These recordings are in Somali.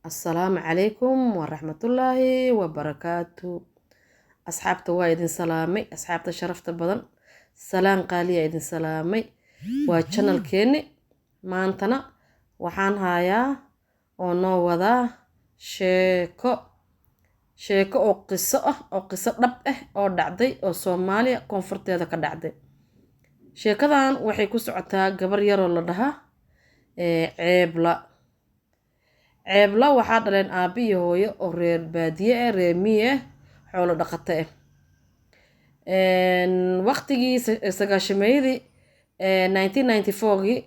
السلام عليكم ورحمة الله وبركاته. أصحابته وايدين سلامي، أصحابته شرفت بدن سلام قالي ايدين سلامي. وشانل كيني ما أنتنا وحان هايا ونو وذا شيكو أو قصة رب أو دعدي أو سوماليا كونفرتي هذا كدعدي. sheekadan waxay ku socotaa gabar yar oo la dhaha ceebla waxaa dhaleen aabi iyo hooyo oo reer baadiye ah reer miye xoolo dhaqato ah waqtigii sagaashameeyadii 1994gii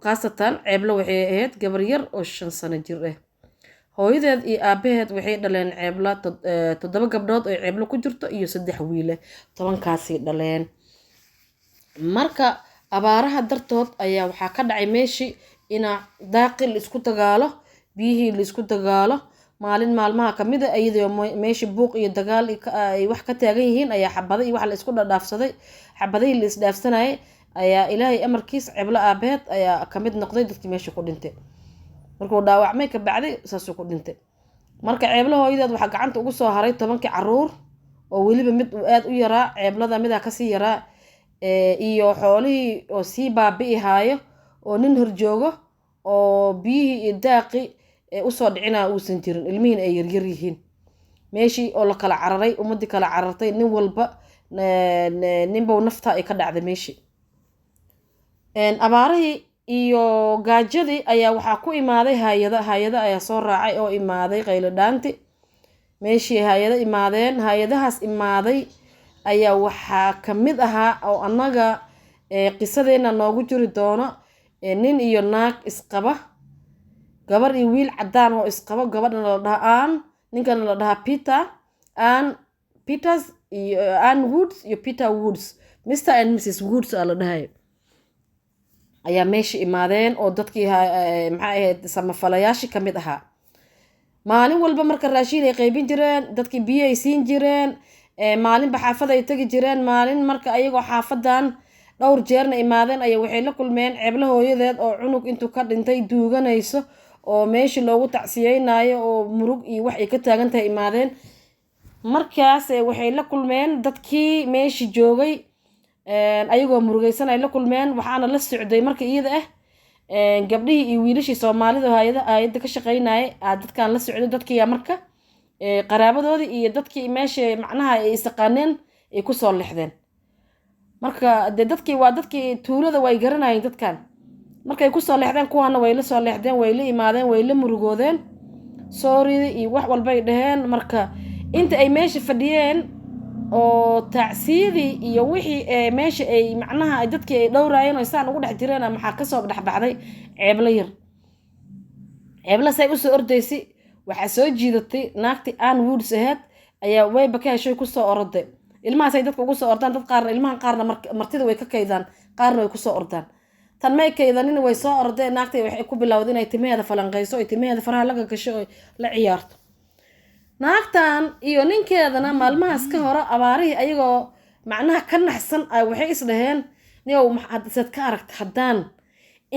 qaasatan ceebla waxay ahayd gabar yar oo 5 sano jir ah hooyadeed iyo aabaheed waxay dhaleen ceebla 7 gabdhood oo ceebla ku jirto iyo 3 wiil ah 10kaasi dhaleen marka abaaraha dartood ayaa waxaa ka dhacay meeshii ina daaqil isku dagaalo biyihii la isku dagaalo maalin maalmaha kamid ah iyadoo meeshii buuq iyo dagaal ay wax ka taagan yihiin ayaa xabado iyo wax la isku dhaafsaday xabadihii la isdhaafsanayay ayaa ilaahay amarkiis ceebla aabeed ayaa kamid noqday dadkii meeshii ku dhintay markuu dhaawacmay ka bacday saasuu ku dhintay marka ceebla hooyadeed waxaa gacanta ugu soo haray 10 caruur oo weliba mid aad u yaraa ceeblada midaa kasii yaraa iyo xoolihii oo sii baabi'i haayo oo nin horjoogo oo biyihii iyo daaqi usoo dhicinaa uusan jirin ilmihiin ay yaryar yihiin meeshii oo la kala cararay ummadii kala carartay nin walba ninbow nafta ay ka dhacday meeshii abaarihii iyo gaajadii ayaa waxaa ku imaaday hay'ado ayaa soo raacay oo imaaday qaylo dhaanti meeshii hay'ado imaadeen hay'adahaas imaaday ayaa waxaa kamid ahaa oo annaga qisadeena noogu jiri doono nin iyo naag isqaba gabar iyo wiil cadaan oo isqaba gabadhana la dhaha ninkana la dhaha Peters iyo Ann Woods iyo Peter Woods Mr and Mrs Woods la dhahay ayaa meeshii imaadeen oo dadkii maxay ahayd samafalayaashii kamid ahaa maalin walba marka raashin ay qaybin jireen dadkii biyo ay siin jireen maalinba xaafad ay tagi jireen maalin marka ayagoo xaafadan dhowr jeerna imaadeen ayaa waxay la kulmeen ceebla hooyadeed oo cunug intuu ka dhintay duuganayso oo meeshii loogu tacsiyeynayo oo murug iyo wax ay ka taagan tahay imaadeen markaas waxay la kulmeen dadkii meeshii joogay ayagoo murugaysan ay la kulmeen waxaana la socday marka iyada gabdhihii iyo wiilashii Soomaalida hay'ada ka shaqeynayay dadkan la socday dadkii marka qaraabadoodii iyo dadkii meesha macnaha ay isqaaneen ay ku soo lixdeen marka dadkii waa dadkii tuulada way garanayeen dadkan markay ku soo lixdeen kuwana way la soo lixdeen way la imaadeen way la murugoodeen sorry iyo wax walba ay dhaheen marka inta ay meesha fadhiyeen oo tacsiyadii iyo wixii meesha ay macnaha dadkii ay dhowraayeen oo saan ugu dhex jireen maxaa ka soo dhaxbaxday ceebla yar ceebla say u soo ordaysay waxaa soo jiidatay naagti Ann Woods ahayd ayaa wayba ka heshay ku soo orday ilmahaas ay dadka ugu soo ordaan dad qaarna ilmahan qaarna martida way ka kaydaan qaarna way ku soo ordaan tan may kaydanin way soo ordeen naagtay waxay ku bilowday inay timaheeda falanqeyso ay timaheeda faraha laga gasho oo la ciyaarto naagtan iyo ninkeedana maalmahaas ka hor abaarihii ayagoo macnaha ka naxsan ay waxay isdhaheen niyow maxaad ka aragtay haddaan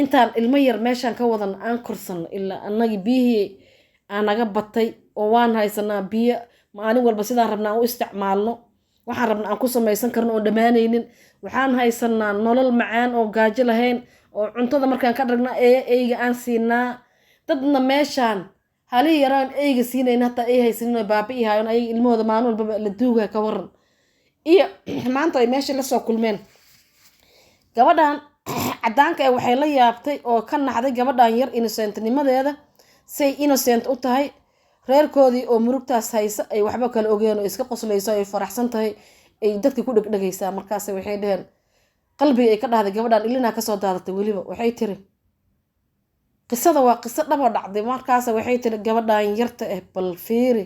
intaan ilmo yar meeshan ka wadan aan korsan ilaa annagi biyihii anaga batay oo waan haysanaa biyo maalin walba sidaan rabnaa u isticmaalno waxaan rabnaa aan ku samaysan karno oo dhamaanaynin waxaan haysanaa nolol macaan oo gaajo lahayn oo cuntada markaan ka dhagna eyga aan siinaa dadna meeshaan halii yaraan eyga siinayna hataa ay haysanin oo baabi'i haayeen ay ilmahooda maalin walba la duugaa ka waran iyo maanta ay meesha la soo kulmeen gabadhan cadaanka waxay la yaabtay oo ka naxday gabadhan yar innocentnimadeeda say innocent u tahay reerkoodii oo murugtaas haysa ay waxba kala ogeen oo iska qoslayso ay faraxsan tahay ay dadka ku dhagdhagaysaa markaas waxay dhaheen qalbiga ay ka dhahday gabadhan ilina ka soo daadatay waliba waxay tiri qisada waa qiso dhab oo dhacday markaas waxay tiri gabadhan yarta bal fiiri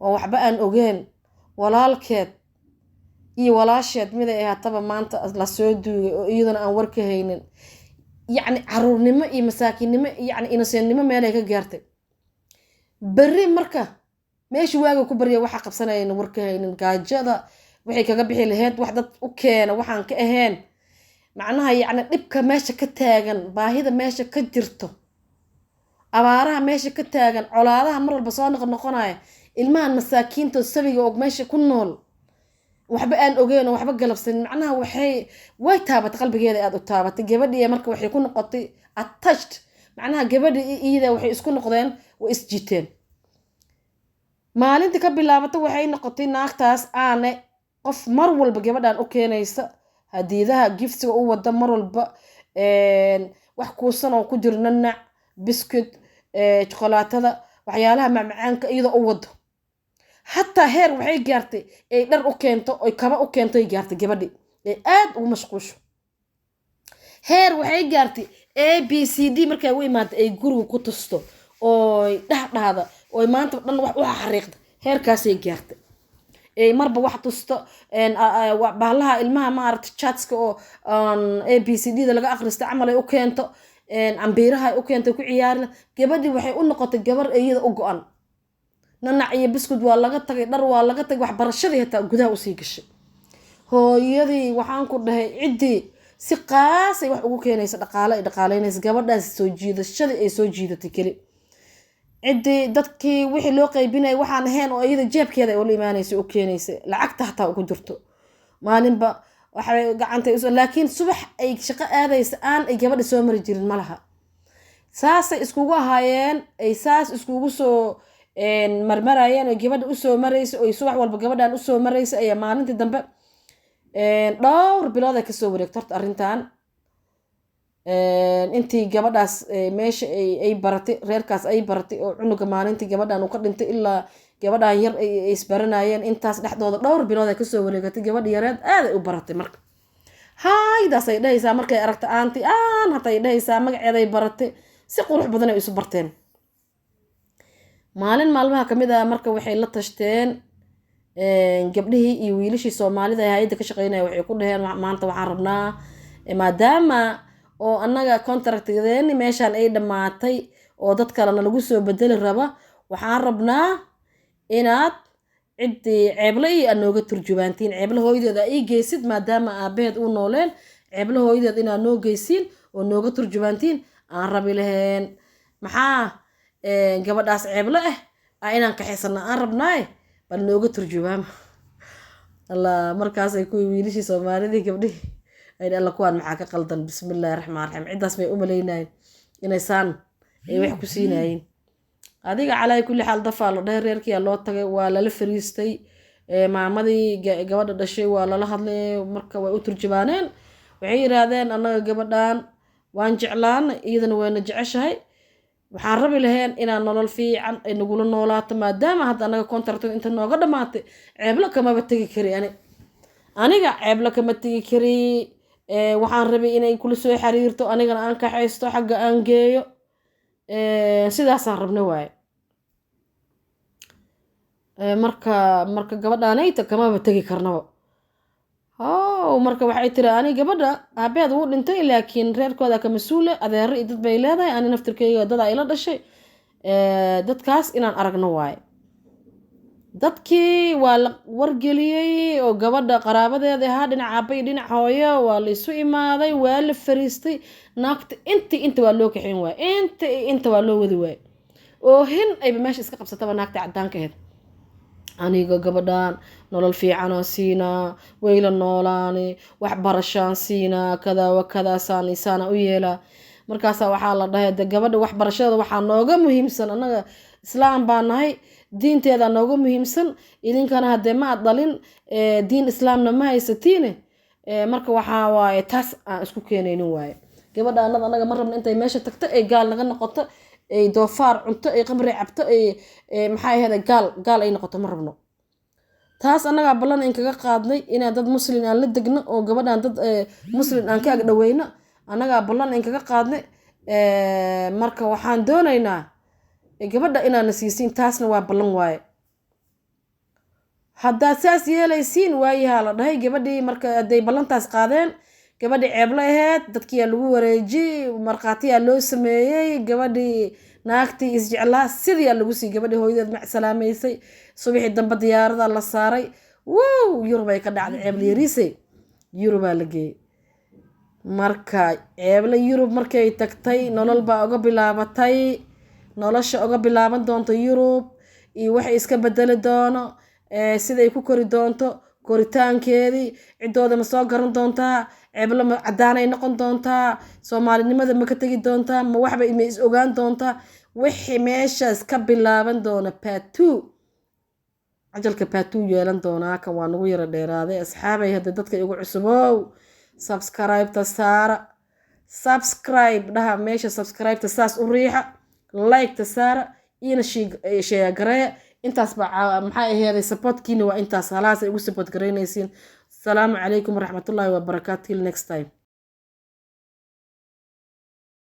oo waxba aan ogeen walaalkeed iyo walaasheed mid ay ahaataba maanta la soo duugay oo iyadana aan war ka haynin يعني عرورنimo iyo masaakiinimo yani innocentnimo meel ay ka gaartay bari marka meeshii waaga ku bariya waxa qabsanayeen warka haynin gaajada waxay kaga bixi lahayd wax dad u keena waxaan ka ahayn macnaha yani dhibka meesha ka taagan baahida meesha ka jirto abaaraha meesha ka taagan colaadaha mar walba soo noqonaya ilmahan masaakiinta sabiga oo meesha ku nool waxba aan ogeyn oo waxba galabsan macnaha way taabatay qalbigeeda aad u taabatay gabadhii marka waxay ku noqotay attached macnaha gabadhii iyada waxay isku noqdeen way isjiiteen maalintii ka bilaabatay waxay noqotay naagtaas aane qof mar walba gabadhan u keenaysa hadiidaha giftiga u wada mar walba wax kuusan oo ku jiro nanac biscuit chocolaatada waxyaalaha macmacaanka iyadoo u wado حتى هير waxay gaartay ay dhar u keento oo kaba u keento ay gaartay gabadhi ay aad ugu mashquusho heer waxay gaartay ABCD markay u imaatay ay guriga ku tusto oo dhahdada oo maanta dhan wax u xariiqda heerkaas ay gaartay ay marba wax tusto bahalaha ilmaha ma aragtay chatska oo ABCD da laga akhristo amal ay u keento ambiiraha ay u keento ku ciyaarna gabadhi waxay u noqotay gabar iyada u go'an nanac iyo biscuit waa laga tagay dhar waa laga tagay wax barashadii hata gudaha u sii gashay hooyadii waxaan ku dhahay cidii si qaas ay wax ugu keenaysa dhaqaale ay dhaqaaleynaysa gabadhaas soo jiidashadii ay soo jiidatay kali cidii dadkii wixii loo qaybinay waxaan ahayn oo iyada jeebkeeda ay u imaanayso u keenaysa lacagta hata ugu jirto maalinba waxay gacantay laakiin subax ay shaqo aadaysa aan ay gabadha soo mari jirin malaha saasay iskugu ahaayeen ay saas iskugu soo marmarayeen oo gabadha u soo maraysa oo subax walba gabadhan u soo maraysa ayaa maalintii dambe dhowr bilood ay ka soo wareegtay horta arrintan intii gabadhaas meesha ay baratay reerkaas ay baratay oo cunuga maalintii gabadhan uu ka dhintay ilaa gabadhan yar ay isbaranayeen intaas dhexdooda dhowr bilood ay ka soo wareegatay gabadh yareed aad ay u baratay marka haydaas ay dhahaysaa markay aragta aanti hata ay dhahaysaa magaceeda ay baratay si qurux badan ay isu barteen maalin maalmaha kamid ah marka waxay la tashteen gabdhihii iyo wiilashii Soomaalida ay hay'adda ka shaqeynayay waxay ku dhaheen maanta waxaan rabnaa maadaama oo annaga contractgeeni meeshan ay dhamaatay oo dad kale lagu soo bedeli raba waxaan rabnaa inaad cidii ceebla iyo anooga turjubaantiin ceebla hooyadeeda ay geysid maadaama aabaheed uu nooleen ceebla hooyadeed inaad noo geysiin oo nooga turjubaantiin aan rabi lahayn maxaa gabadhaas ceebla inaan ka xisana aan rabnaa bal nooga turjubaama Allah markaas ay ku wiilashii Soomaalidii gabdhii ay alla kuwaan maxaa ka qaldan bismillaahir rahmaanir rahiim cidaas bay u maleynayeen inay saan ay wax ku siinayeen adiga calay kulli xal dafa la dheereerkii loo tagay waa la fariistay maamadii gabadha dhashay waa la hadlay marka way u turjubaaneen waxay yiraahdeen annaga gabadhan waan jeclaan iyadana wayna jeceshahay waxaan rabi lahayn inaan nolol fiican ay nagula noolaato maadaama hadda anaga contract inta nooga dhamaatay ceebla kama tagi kari aniga ceebla kama tagi kari waxaan rabay inay kula soo xiriirto anigana aan ka haysto xagga aan geeyo sidaas aan rabnay waay marka gabadhaanayta kama tagi karnaba marka waxay tiri ani gabadha aabeed uu dhintay laakiin reerkooda ka mas'uul adeer iyo dad bay leedahay ani naftirkeyga dad ay la dhashay dadkaas inaan aragno waay dadkii waa la wargeliyay oo gabadha qaraabadeeda ahaa dhinac aabay dhinac hooyo waa la isu imaaday waa la fariistay naagta inta waa loo kaxin waay inta waa loo wadi waay oo hin ay meesha iska qabsataba naagta cadaanka ahayd aniga gabadhan nolol fiican oo siina weyla noolaani wax barashaan siina kada wa kada saana u yeela markaas waxaa la dhahay gabadha wax barashada waxa nooga muhiimsan anaga islaam baan nahay diinteeda nooga muhiimsan idinkana hadee ma dhalin diin islaamna ma haysatiin marka waxa waaye taas aan isku keenaynin waaye gabadha anaga ma rabno intay meesha tagto ay gaal naga noqoto ay doofaar cunto ay qamri cabto ay maxay ahayd gaal ay noqoto ma rabno taas anaga balan in kaga qaadnay ina dad muslim aan la degno oo gabadhan dad muslim aan ka ag dhaweyno anaga balan in kaga qaadnay marka waxaan doonaynaa gabadha inaan nasiisin taasna waa balan waaye hadda saas yeelaysiin waayaha la dhahay gabadhii marka haday balantaas qaadeen gabadhii ceebla ahayd dadkii lagu wareejiyay marqaatiya loo sameeyay gabadhii naagtii isjeclaa sidii lagu sii gabadhii hooyadeed ma salaameysay subaxii dambe diyaarada la saaray Yurub ay ka dhacday ceebla yariisay Yurub la geeyay marka ceebla Yurub markay tagtay nolol baa uga bilaabatay nolosha uga bilaaban doonto Yurub iyo waxay iska bedeli doono siday ku kori doonto koritaankeedii cidooda ma soo garan doontaa ceebla ma cadaanay noqon doontaa Soomaalinimada ma ka tagi doontaa ma waxba ima is ogaan doontaa wixii meeshaas ka bilaaban doona part 2 ajalka part 2 yeelan doonaa kan waa nagu yara dheeraaday asxaabay hadda dadka igu cusubow subscribe ta saara subscribe dhaha meesha subscribe ta saas u riixa like ta saara ina share garee intaas baa maxay ahayd supportkiina waa intaas halaas ay ugu support gareynaysiin. Assalamu alaykum warahmatullahi wabarakatuh till next time.